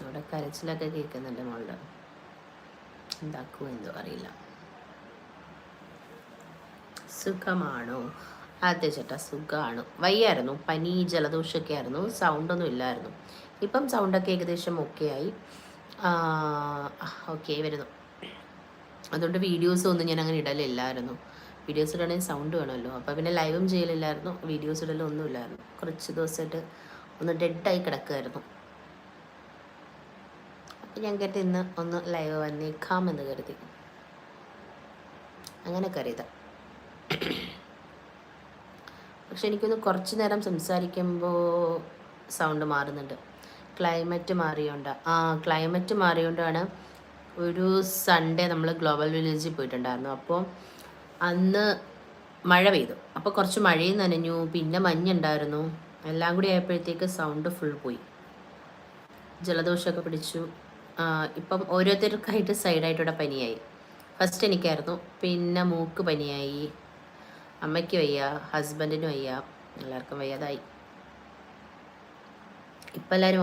അവിടെ കരച്ചിലൊക്കെ കേൾക്കുന്നുണ്ട് മോളുടെ. എന്താക്കുമോ എന്തോ അറിയില്ല. സുഖമാണോ? അതെ ചേട്ടാ സുഖമാണ്. വയ്യായിരുന്നു, പനി ജലദോഷമൊക്കെ ആയിരുന്നു, സൗണ്ടൊന്നും ഇല്ലായിരുന്നു. ഇപ്പം സൗണ്ടൊക്കെ ഏകദേശം ഓക്കെ ആയി. ഓക്കെ വരുന്നു. അതുകൊണ്ട് വീഡിയോസ് ഒന്നും ഞാൻ അങ്ങനെ ഇടലില്ലായിരുന്നു. വീഡിയോസ് ഇടണമെങ്കിൽ സൗണ്ട് വേണമല്ലോ. അപ്പോൾ പിന്നെ ലൈവും ചെയ്യലില്ലായിരുന്നു, വീഡിയോസ് ഇടലും ഒന്നുമില്ലായിരുന്നു. കുറച്ച് ദിവസമായിട്ട് ഒന്ന് ഡെഡായി കിടക്കുമായിരുന്നു. അപ്പം ഞാൻ കേട്ട് ഇന്ന് ഒന്ന് ലൈവ് വന്നേക്കാമെന്ന് കരുതി. അങ്ങനെ കരുതാം. പക്ഷെ എനിക്കൊന്ന് കുറച്ച് നേരം സംസാരിക്കുമ്പോൾ സൗണ്ട് മാറുന്നുണ്ട്. ക്ലൈമറ്റ് മാറിയോണ്ടാണ്. ഒരു സൺഡേ നമ്മൾ ഗ്ലോബൽ വില്ലേജിൽ പോയിട്ടുണ്ടായിരുന്നു. അപ്പോൾ അന്ന് മഴ പെയ്തു. അപ്പോൾ കുറച്ച് മഴയും നനഞ്ഞു, പിന്നെ മഞ്ഞുണ്ടായിരുന്നു. എല്ലാം കൂടി ആയപ്പോഴത്തേക്ക് സൗണ്ട് ഫുൾ പോയി. ജലദോഷമൊക്കെ പിടിച്ചു. ഇപ്പം ഓരോരുത്തർക്കായിട്ട് സൈഡായിട്ടിവിടെ പനിയായി. ഫസ്റ്റ് എനിക്കായിരുന്നു, പിന്നെ മൂക്ക് പനിയായി, അമ്മയ്ക്ക് വയ്യ, ഹസ്ബൻഡിന് വയ്യ, എല്ലാവർക്കും വയ്യാതായി. ഇപ്പം എല്ലാവരും